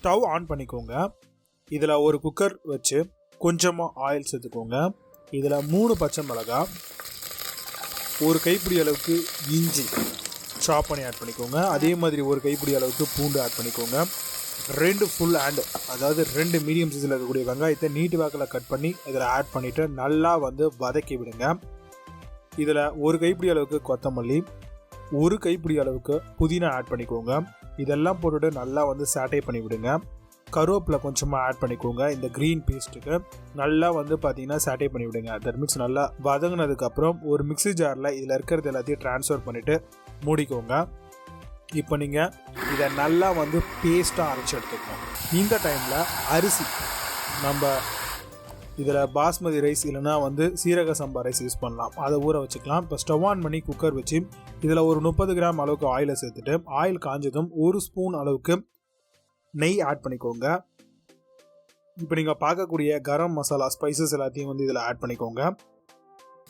Stove on பண்ணிக்கோங்க. இதில் ஒரு குக்கர் வச்சு கொஞ்சமாக ஆயில் சேர்த்துக்கோங்க. இதில் 3 பச்சை மிளகாய், ஒரு கைப்பிடி அளவுக்கு இஞ்சி சாப் பண்ணி ஆட் பண்ணிக்கோங்க. அதே மாதிரி ஒரு கைப்பிடி அளவுக்கு பூண்டு ஆட் பண்ணிக்கோங்க. 2 ஃபுல் ஹேண்டு, அதாவது 2 மீடியம் சைஸில் இருக்கக்கூடிய வெங்காயத்தை நீட்டு வாக்கில் கட் பண்ணி இதில் ஆட் பண்ணிவிட்டு நல்லா வதக்கி விடுங்க. இதில் ஒரு கைப்பிடி அளவுக்கு கொத்தமல்லி, ஒரு கைப்பிடி அளவுக்கு புதினா ஆட் பண்ணிக்கோங்க. இதெல்லாம் போட்டுட்டு நல்லா சாட்டை பண்ணி விடுங்க. கருவேப்பிலை கொஞ்சமாக ஆட் பண்ணிக்கோங்க. இந்த க்ரீன் பேஸ்ட்டுக்கு நல்லா பார்த்தீங்கன்னா சாட்டை பண்ணி விடுங்க. தட் மீன்ஸ் நல்லா வதங்கினதுக்கப்புறம் ஒரு மிக்ஸி ஜாரில் இதில் இருக்கிறது எல்லாத்தையும் ட்ரான்ஸ்ஃபர் பண்ணிவிட்டு மூடிக்கோங்க. இப்போ நீங்கள் இதை நல்லா பேஸ்ட்டாக அரைச்சி எடுத்துக்கணும். இந்த டைமில் அரிசி நம்ம இதில் பாஸ்மதி ரைஸ் இல்லைனா சீரக சம்பா ரைஸ் யூஸ் பண்ணலாம், அதை ஊற வச்சுக்கலாம். இப்போ ஸ்டவ் ஆன் பண்ணி குக்கர் வச்சு இதில் ஒரு 30 கிராம் அளவுக்கு ஆயிலை சேர்த்துட்டு ஆயில் காஞ்சதும் 1 ஸ்பூன் அளவுக்கு நெய் ஆட் பண்ணிக்கோங்க. இப்போ நீங்கள் பார்க்கக்கூடிய கரம் மசாலா ஸ்பைசஸ் எல்லாத்தையும் இதில் ஆட் பண்ணிக்கோங்க.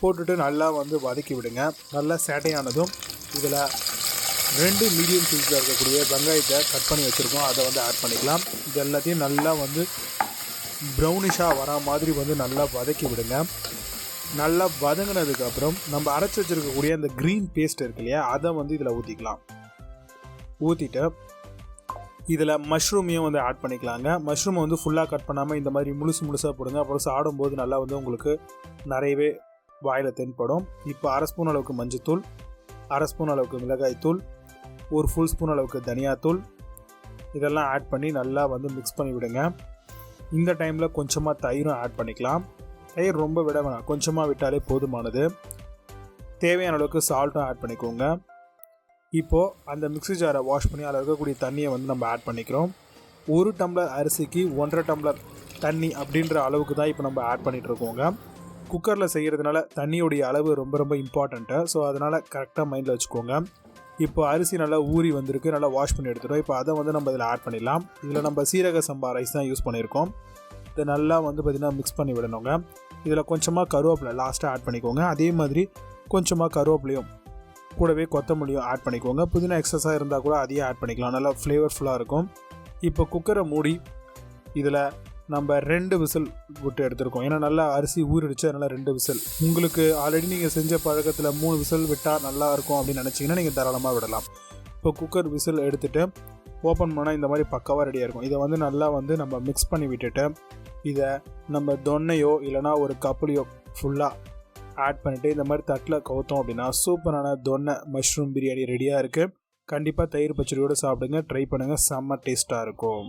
போட்டுட்டு நல்லா வதக்கி விடுங்க. நல்லா சேட்டையானதும் இதில் 2 மீடியம் சைஸில் இருக்கக்கூடிய வெங்காயத்தை கட் பண்ணி வச்சுருக்கோம், அதை ஆட் பண்ணிக்கலாம். இது எல்லாத்தையும் நல்லா ப்ரௌனிஷாக வரா மாதிரி நல்லா வதக்கி விடுங்க. நல்லா வதங்கினதுக்கப்புறம் நம்ம அரைச்சி வச்சுருக்கக்கூடிய அந்த க்ரீன் பேஸ்ட் இருக்கு இல்லையா, அதை இதில் ஊற்றிக்கலாம். ஊற்றிட்டு இதில் மஷ்ரூமையும் ஆட் பண்ணிக்கலாங்க. மஷ்ரூமை ஃபுல்லாக கட் பண்ணாமல் இந்த மாதிரி முழுசாக போடுங்க. அப்புறம் சாப்பிடும்போது நல்லா உங்களுக்கு நிறையவே வாயில் தென்படும். இப்போ 1/2 ஸ்பூன் அளவுக்கு மஞ்சத்தூள், 1/2 ஸ்பூன் அளவுக்கு மிளகாய்த்தூள், ஒரு ஃபுல் ஸ்பூன் அளவுக்கு தனியாத்தூள் இதெல்லாம் ஆட் பண்ணி நல்லா மிக்ஸ் பண்ணி விடுங்க. இந்த டைமில் கொஞ்சமாக தயிரும் ஆட் பண்ணிக்கலாம். தயிர் ரொம்ப விட வேணாம், கொஞ்சமாக விட்டாலே போதுமானது. தேவையான அளவுக்கு சால்ட்டும் ஆட் பண்ணிக்கோங்க. இப்போது அந்த மிக்ஸி ஜாரை வாஷ் பண்ணி அதில் இருக்கக்கூடிய தண்ணியை நம்ம ஆட் பண்ணிக்கிறோம். 1 டம்ளர் அரிசிக்கு 1.5 டம்ளர் தண்ணி அப்படின்ற அளவுக்கு தான் இப்போ நம்ம ஆட் பண்ணிகிட்ருக்கோங்க. குக்கரில் செய்கிறதுனால தண்ணியோடைய அளவு ரொம்ப இம்பார்ட்டண்ட்டு. ஸோ அதனால் கரெக்டாக மைண்டில் வச்சுக்கோங்க. இப்போ அரிசி நல்லா ஊறி வந்திருக்கு, நல்லா வாஷ் பண்ணி எடுத்துட்டோம். இப்போ அதை நம்ம இதில் ஆட் பண்ணிடலாம். இதில் நம்ம சீரக சம்பா ரைஸ் தான் யூஸ் பண்ணியிருக்கோம். இதை நல்லா பார்த்திங்கன்னா மிக்ஸ் பண்ணி விடணுங்க. இதில் கொஞ்சமாக கருவேப்பிலை லாஸ்ட்டாக ஆட் பண்ணிக்கோங்க. அதே மாதிரி கொஞ்சமாக கருவேப்பிலையும் கூடவே கொத்தமல்லியும் ஆட் பண்ணிக்கோங்க. புதினா எக்ஸஸாக இருந்தால் கூட அதையும் ஆட் பண்ணிக்கலாம், நல்லா ஃப்ளேவர்ஃபுல்லாக இருக்கும். இப்போ குக்கரை மூடி இதில் நம்ம 2 விசில் விட்டு எடுத்துருக்கோம். ஏன்னா நல்லா அரிசி ஊறிடுச்சு, அதனால் 2 விசில். உங்களுக்கு ஆல்ரெடி நீங்கள் செஞ்ச பழக்கத்தில் 3 விசில் விட்டால் நல்லாயிருக்கும் அப்படின்னு நினச்சிங்கன்னா நீங்கள் தாராளமாக விடலாம். இப்போ குக்கர் விசில் எடுத்துகிட்டு ஓப்பன் பண்ணால் இந்த மாதிரி பக்காவாக ரெடியாக இருக்கும். இதை நல்லா நம்ம மிக்ஸ் பண்ணி விட்டுட்டு இதை நம்ம தொன்னையோ இல்லைனா ஒரு கப்புலையோ ஃபுல்லாக ஆட் பண்ணிவிட்டு இந்த மாதிரி தட்டில் கவுத்தோம் அப்படின்னா சூப்பரான தொன்னை மஷ்ரூம் பிரியாணி ரெடியாக இருக்குது. கண்டிப்பாக தயிர் பச்சடியோடு சாப்பிடுங்க, ட்ரை பண்ணுங்கள், செம்ம டேஸ்ட்டாக இருக்கும்.